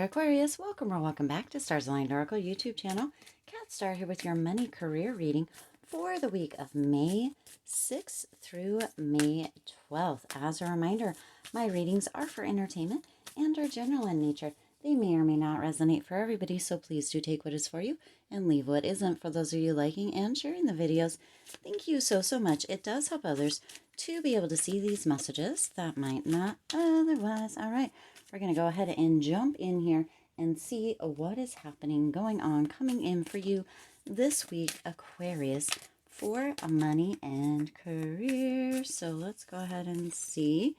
Aquarius, welcome or welcome back to Stars Aligned Oracle YouTube channel. Cat Star here with your money career reading for the week of May 6th through May 12th. As a reminder, my readings are for entertainment and are general in nature. They may or may not resonate for everybody, so please do take what is for you and leave what isn't. For those of you liking and sharing the videos, thank you so much. It does help others to be able to see these messages that might not otherwise. All right. We're going to go ahead and jump in here and see what is happening, going on, coming in for you this week, Aquarius, for money and career. So let's go ahead and see.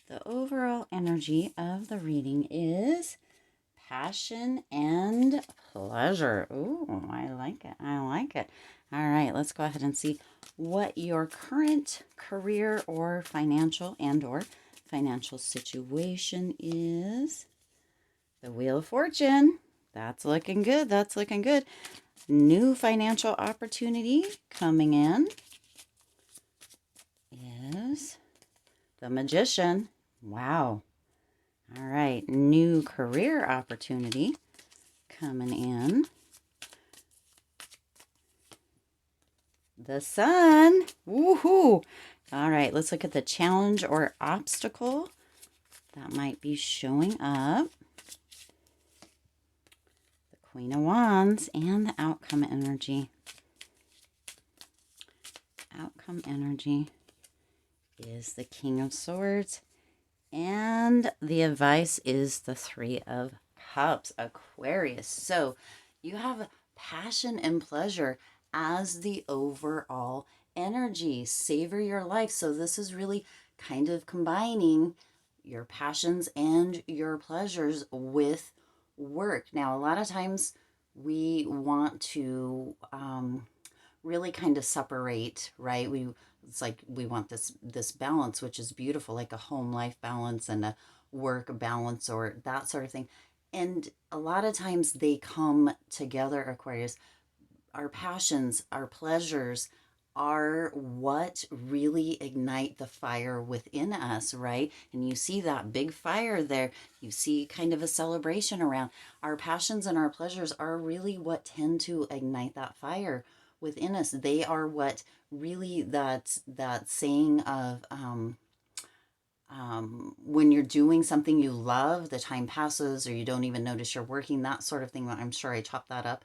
The overall energy of the reading is passion and pleasure. Ooh, I like it. I like it. All right, let's go ahead and see what your current career or financial situation is. The Wheel of Fortune. That's looking good. That's looking good. New financial opportunity coming in is the Magician. Wow. All right. New career opportunity coming in. The Sun. Woohoo. All right. Let's look at the challenge or obstacle that might be showing up. The Queen of Wands and the outcome energy. Outcome energy is the King of Swords. And the advice is the Three of Cups, Aquarius. So you have passion and pleasure as the overall energy. Savor your life. So this is really kind of combining your passions and your pleasures with work. Now, a lot of times we want to really kind of separate, right? It's like we want this balance, which is beautiful, like a home life balance and a work balance or that sort of thing. And a lot of times they come together, Aquarius. Our passions, our pleasures are what really ignite the fire within us, right? And you see that big fire there. You see kind of a celebration around. Our passions and our pleasures are really what tend to ignite that fire within us. They are what really that saying of when you're doing something you love, the time passes or you don't even notice you're working, that sort of thing. I'm sure I chopped that up.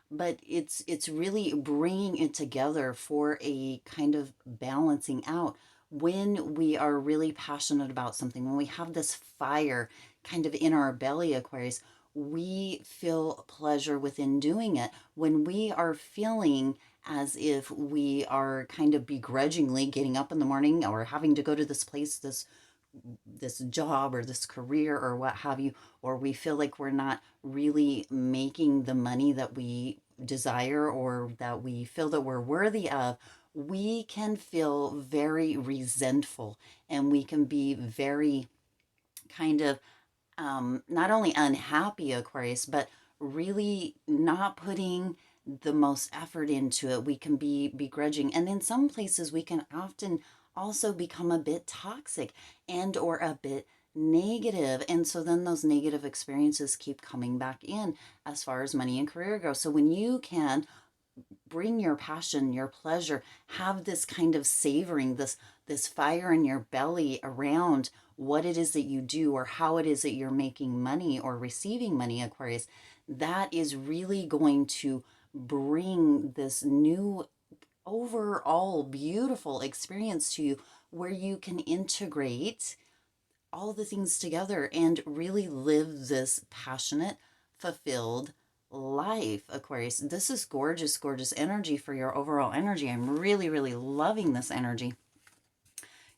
But it's really bringing it together for a kind of balancing out. When we are really passionate about something, when we have this fire kind of in our belly, Aquarius, we feel pleasure within doing it. When we are feeling as if we are kind of begrudgingly getting up in the morning or having to go to this place, this job or this career or what have you, or we feel like we're not really making the money that we desire or that we feel that we're worthy of, we can feel very resentful and we can be very kind of not only unhappy, Aquarius, but really not putting the most effort into it. We can be begrudging. And in some places, we can often also become a bit toxic and or a bit negative. And so then those negative experiences keep coming back in as far as money and career go. So when you can bring your passion, your pleasure, have this kind of savoring, this fire in your belly around what it is that you do or how it is that you're making money or receiving money, Aquarius, that is really going to bring this new overall beautiful experience to you where you can integrate all the things together and really live this passionate, fulfilled life, Aquarius. This is gorgeous, gorgeous energy for your overall energy. I'm really, really loving this energy.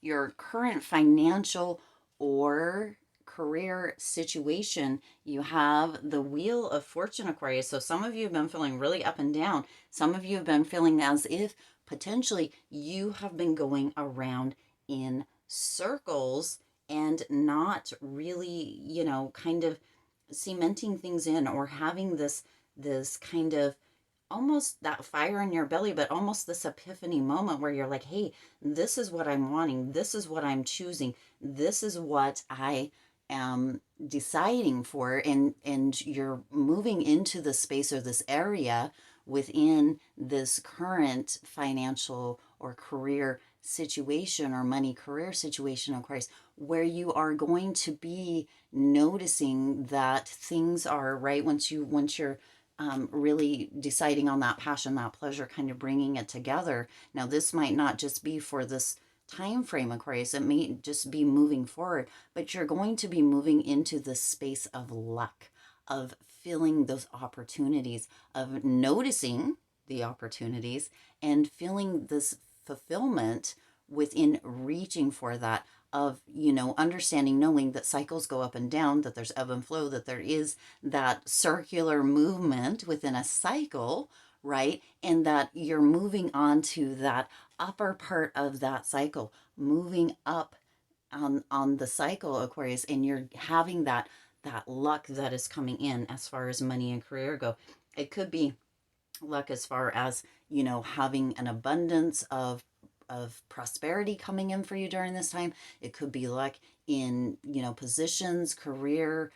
Your current financial or career situation, you have the Wheel of Fortune, Aquarius. So some of you have been feeling really up and down. Some of you have been feeling as if potentially you have been going around in circles and not really, kind of cementing things in or having this kind of almost that fire in your belly, but almost this epiphany moment where you're like, hey, this is what I'm wanting. This is what I'm choosing. This is what I am deciding for, and you're moving into the space or this area within this current financial or career situation or money career situation, of course, where you are going to be noticing that things are right once you're really deciding on that passion, that pleasure, kind of bringing it together. Now, this might not just be for this time frame, Aquarius. It may just be moving forward, but you're going to be moving into the space of luck, of feeling those opportunities, of noticing the opportunities, and feeling this fulfillment within reaching for that, of understanding, knowing that cycles go up and down, that there's ebb and flow, that there is that circular movement within a cycle, right? And that you're moving on to that upper part of that cycle, moving up on the cycle, Aquarius, and you're having that luck that is coming in as far as money and career go. It could be luck as far as having an abundance of prosperity coming in for you during this time. It could be luck in positions, career,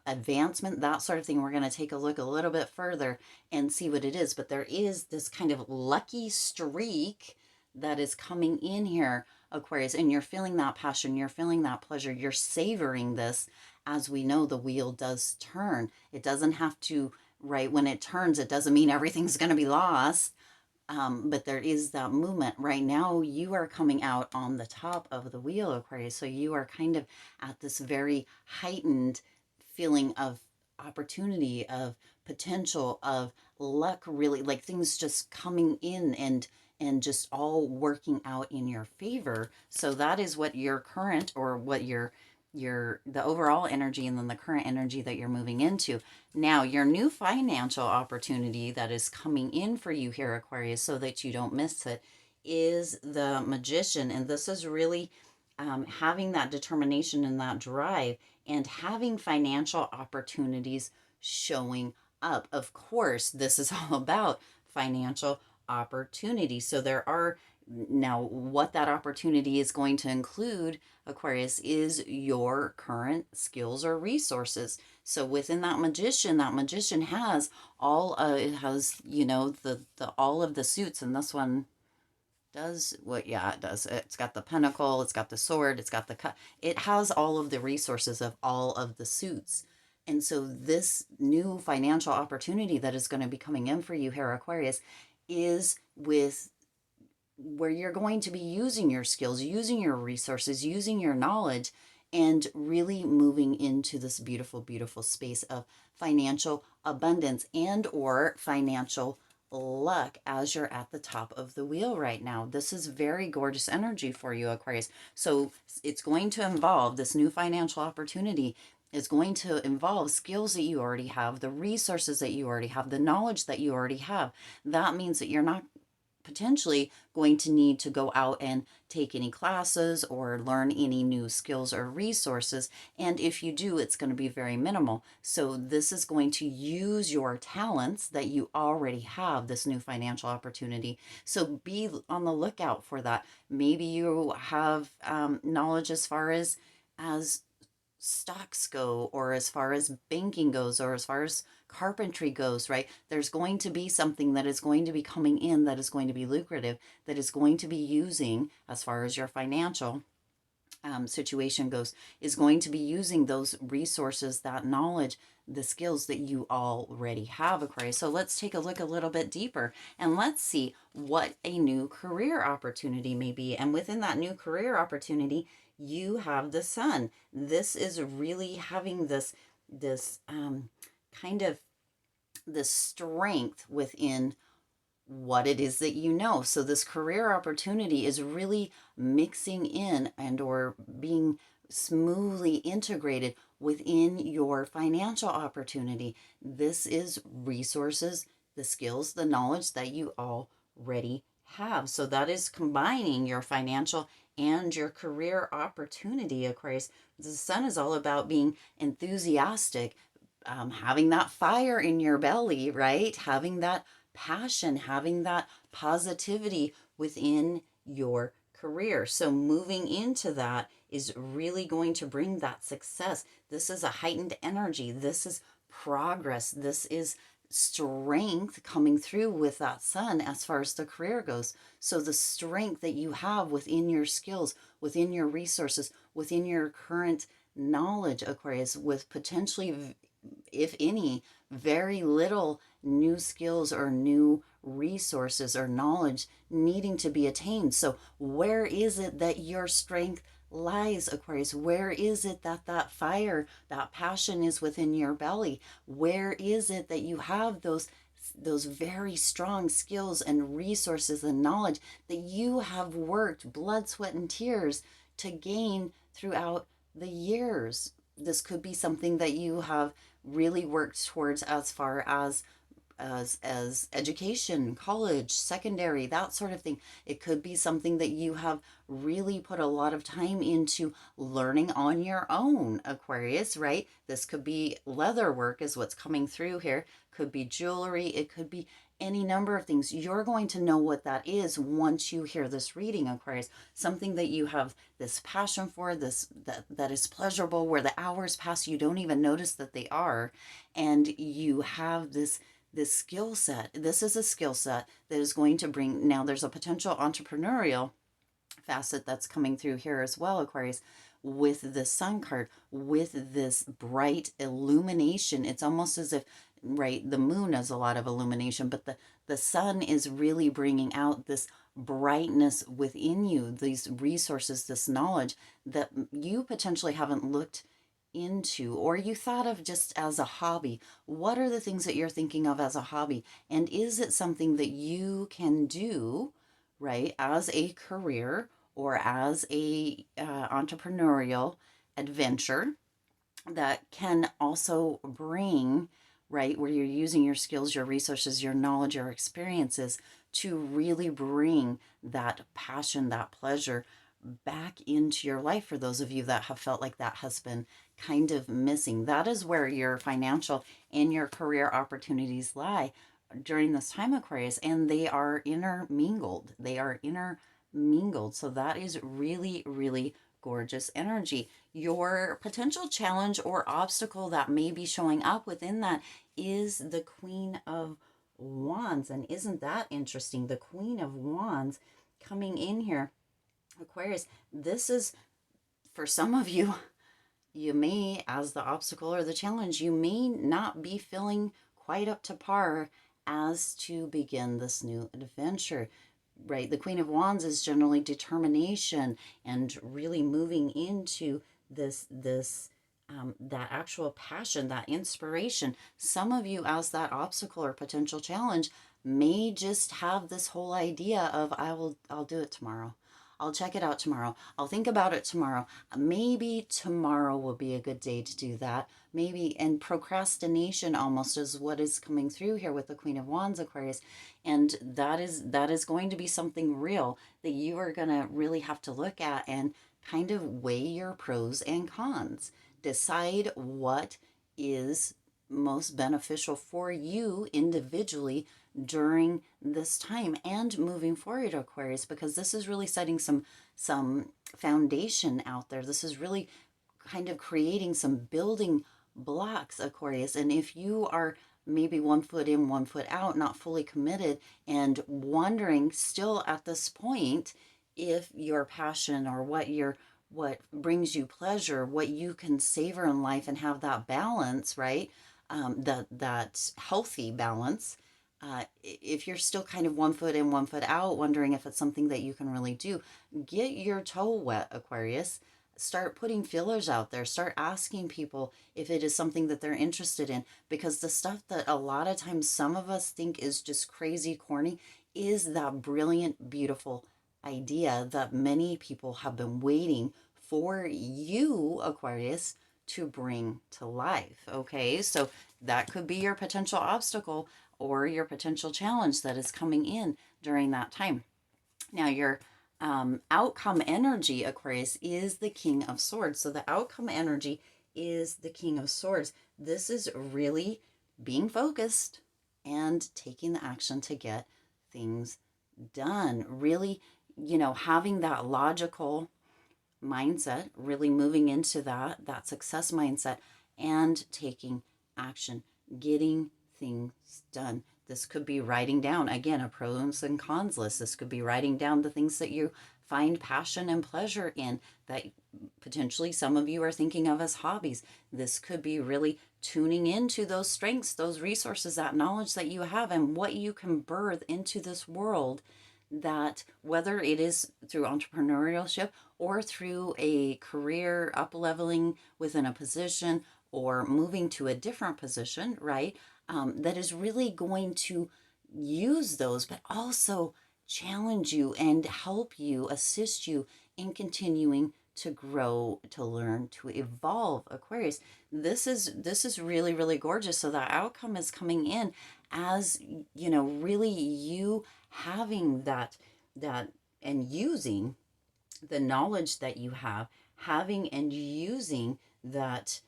advancement, that sort of thing. We're going to take a look a little bit further and see what it is. But there is this kind of lucky streak that is coming in here, Aquarius, and you're feeling that passion, you're feeling that pleasure, you're savoring this. As we know, the wheel does turn. It doesn't have to, right? When it turns, it doesn't mean everything's going to be lost. But there is that movement. Right now, you are coming out on the top of the wheel, Aquarius. So you are kind of at this very heightened feeling of opportunity, of potential, of luck, really, like things just coming in and just all working out in your favor. So that is what your current, or what your the overall energy, and then the current energy that you're moving into. Now, your new financial opportunity that is coming in for you here, Aquarius, so that you don't miss it, is the Magician. And this is really having that determination and that drive, and having financial opportunities showing up. Of course, this is all about financial opportunity. So there are, now what that opportunity is going to include, Aquarius, is your current skills or resources. So within that Magician has all it has, the all of the suits. And this one does what? Yeah, it does. It's got the pentacle, it's got the sword, it's got the cut. It has all of the resources of all of the suits. And so this new financial opportunity that is going to be coming in for you here, Aquarius, is with where you're going to be using your skills, using your resources, using your knowledge, and really moving into this beautiful, beautiful space of financial abundance and or financial luck as you're at the top of the wheel right now. This is very gorgeous energy for you, Aquarius. So it's going to involve, this new financial opportunity is going to involve skills that you already have, the resources that you already have, the knowledge that you already have. That means that you're not potentially going to need to go out and take any classes or learn any new skills or resources. And if you do, it's going to be very minimal. So this is going to use your talents that you already have, this new financial opportunity. So be on the lookout for that. Maybe you have knowledge as far as stocks go, or as far as banking goes, or as far as carpentry goes, right? There's going to be something that is going to be coming in that is going to be lucrative, that is going to be using, as far as your financial situation goes, is going to be using those resources, that knowledge, the skills that you already have, Aquarius. So let's take a look a little bit deeper, and let's see what a new career opportunity may be. And within that new career opportunity, you have the Sun. This is really having this kind of this strength within what it is that you know. So this career opportunity is really mixing in and or being smoothly integrated within your financial opportunity. This is resources, the skills, the knowledge that you already have. So that is combining your financial and your career opportunity, Aquarius. The Sun is all about being enthusiastic, having that fire in your belly, right? Having that passion, having that positivity within your career. So moving into that is really going to bring that success. This is a heightened energy. This is progress. This is strength coming through with that sun as far as the career goes. So the strength that you have within your skills, within your resources, within your current knowledge, Aquarius, with potentially, if any, very little new skills or new resources or knowledge needing to be attained. So where is it that your strength lies, Aquarius? Where is it that that fire, that passion is within your belly? Where is it that you have those very strong skills and resources and knowledge that you have worked blood, sweat, and tears to gain throughout the years? This could be something that you have really worked towards as far as education, college, secondary, that sort of thing. It could be something that you have really put a lot of time into learning on your own, Aquarius, right? This could be leather work is what's coming through here. Could be jewelry. It could be any number of things. You're going to know what that is once you hear this reading, Aquarius. Something that you have this passion for, this that is pleasurable, where the hours pass, you don't even notice that they are, and you have this skill set. This is a skill set that is going to bring, now there's a potential entrepreneurial facet that's coming through here as well, Aquarius, with the sun card, with this bright illumination. It's almost as if, right, the moon has a lot of illumination, but the sun is really bringing out this brightness within you, these resources, this knowledge that you potentially haven't looked into or you thought of just as a hobby. What are the things that you're thinking of as a hobby? And is it something that you can do, right, as a career or as a entrepreneurial adventure that can also bring, right, where you're using your skills, your resources, your knowledge, your experiences to really bring that passion, that pleasure back into your life for those of you that have felt like that has been kind of missing. That is where your financial and your career opportunities lie during this time, Aquarius, and they are intermingled. They are intermingled. So that is really, really gorgeous energy. Your potential challenge or obstacle that may be showing up within that is the Queen of Wands. And isn't that interesting? The Queen of Wands coming in here, Aquarius. This is, for some of you, you may, as the obstacle or the challenge, you may not be feeling quite up to par as to begin this new adventure, right? The Queen of Wands is generally determination and really moving into this that actual passion, that inspiration. Some of you, as that obstacle or potential challenge, may just have this whole idea of I'll do it tomorrow. I'll check it out tomorrow. I'll think about it tomorrow. Maybe tomorrow will be a good day to do that. Maybe, and procrastination almost is what is coming through here with the Queen of Wands, Aquarius. And that is going to be something real that you are going to really have to look at and kind of weigh your pros and cons. Decide what is most beneficial for you individually during this time and moving forward, Aquarius, because this is really setting some foundation out there. This is really kind of creating some building blocks, Aquarius. And if you are maybe 1 foot in, 1 foot out, not fully committed, and wondering still at this point if your passion or what brings you pleasure, what you can savor in life and have that balance, right? That healthy balance. If you're still kind of 1 foot in, 1 foot out, wondering if it's something that you can really do, get your toe wet, Aquarius. Start putting feelers out there. Start asking people if it is something that they're interested in, because the stuff that a lot of times some of us think is just crazy corny is that brilliant, beautiful idea that many people have been waiting for you, Aquarius, to bring to life. Okay, so that could be your potential obstacle or your potential challenge that is coming in during that time. Now, your outcome energy, Aquarius, is the King of Swords. So the outcome energy is the King of Swords. This is really being focused and taking the action to get things done. Really, having that logical mindset, really moving into that success mindset and taking action, getting things done. This could be writing down, again, a pros and cons list. This could be writing down the things that you find passion and pleasure in, that potentially some of you are thinking of as hobbies. This could be really tuning into those strengths, those resources, that knowledge that you have, and what you can birth into this world, that whether it is through entrepreneurship or through a career up leveling within a position or moving to a different position, right? That is really going to use those, but also challenge you and help you, assist you in continuing to grow, to learn, to evolve, Aquarius. This is really, really gorgeous. So the outcome is coming in as, really you having that and using the knowledge that you have, having and using that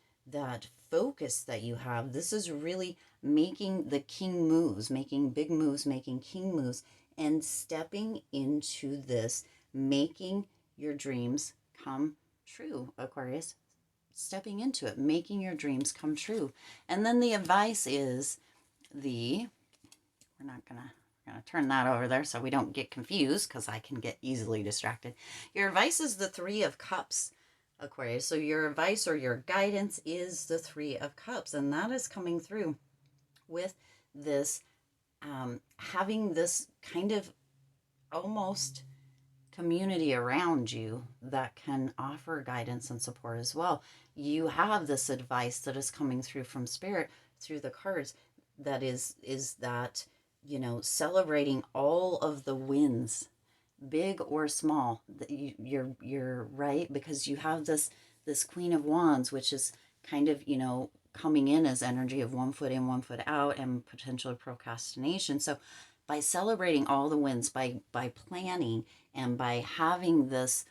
focus that you have. This is really making the king moves, making big moves, making king moves, and stepping into this, making your dreams come true, Aquarius. Stepping into it, making your dreams come true. And then the advice is we're not gonna turn that over there so we don't get confused, because I can get easily distracted. Your advice is the Three of Cups, Aquarius. So your advice or your guidance is the Three of Cups, and that is coming through with this, having this kind of almost community around you that can offer guidance and support as well. You have this advice that is coming through from Spirit through the cards, that is that, celebrating all of the wins, big or small. You're right, because you have this Queen of Wands, which is kind of, coming in as energy of 1 foot in, 1 foot out, and potential procrastination. So by celebrating all the wins, by planning, and by having this,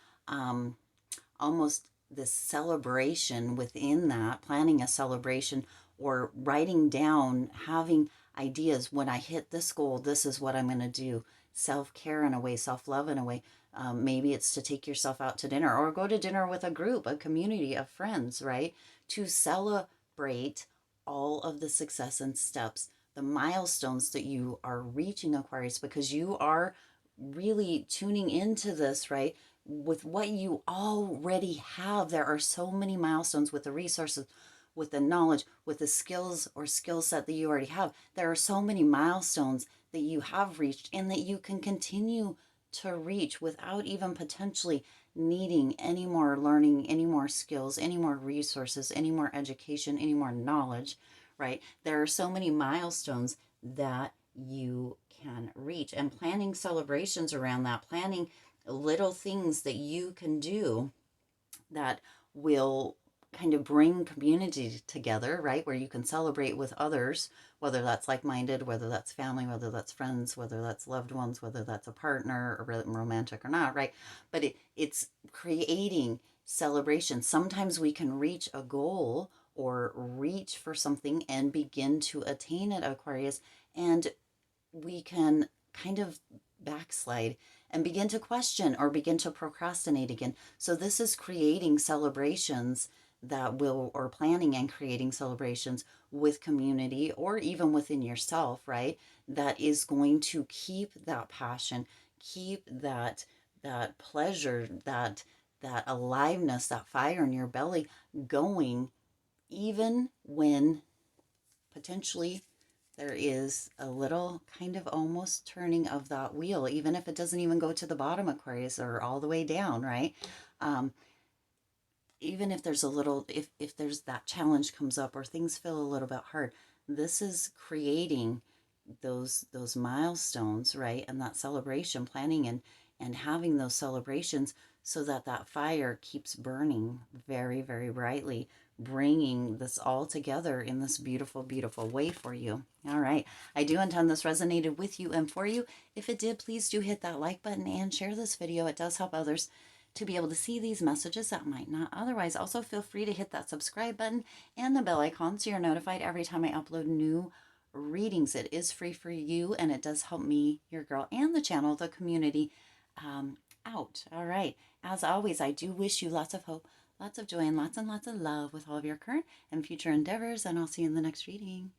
almost this celebration within that, planning a celebration or writing down, having ideas, when I hit this goal, this is what I'm going to do. Self-care in a way, self-love in a way. Maybe it's to take yourself out to dinner or go to dinner with a group, a community of friends, right? To celebrate all of the success and steps, the milestones that you are reaching, Aquarius, because you are really tuning into this, right? With what you already have. There are so many milestones with the resources, with the knowledge, with the skills or skill set that you already have. There are so many milestones that you have reached and that you can continue to reach without even potentially needing any more learning, any more skills, any more resources, any more education, any more knowledge, right? There are so many milestones that you can reach, and planning celebrations around that, planning little things that you can do that will kind of bring community together, right? Where you can celebrate with others, whether that's like-minded, whether that's family, whether that's friends, whether that's loved ones, whether that's a partner, or romantic or not, right? But it's creating celebration. Sometimes we can reach a goal or reach for something and begin to attain it, Aquarius, and we can kind of backslide and begin to question or begin to procrastinate again. So this is creating celebrations that will, or planning and creating celebrations with community or even within yourself, right? That is going to keep that passion, keep that pleasure, that aliveness, that fire in your belly going, even when potentially there is a little kind of almost turning of that wheel, even if it doesn't even go to the bottom, Aquarius, or all the way down, right? Um, Even if there's a little, if there's that challenge comes up or things feel a little bit hard, this is creating those milestones, right? And that celebration, planning and having those celebrations so that that fire keeps burning very, very brightly, bringing this all together in this beautiful, beautiful way for you. All right. I do intend this resonated with you and for you. If it did, please do hit that like button and share this video. It does help others to be able to see these messages that might not otherwise. Also, feel free to hit that subscribe button and the bell icon so you're notified every time I upload new readings. It is free for you, and it does help me, your girl, and the channel, the community, out. All right. As always, I do wish you lots of hope, lots of joy, and lots of love with all of your current and future endeavors. And I'll see you in the next reading.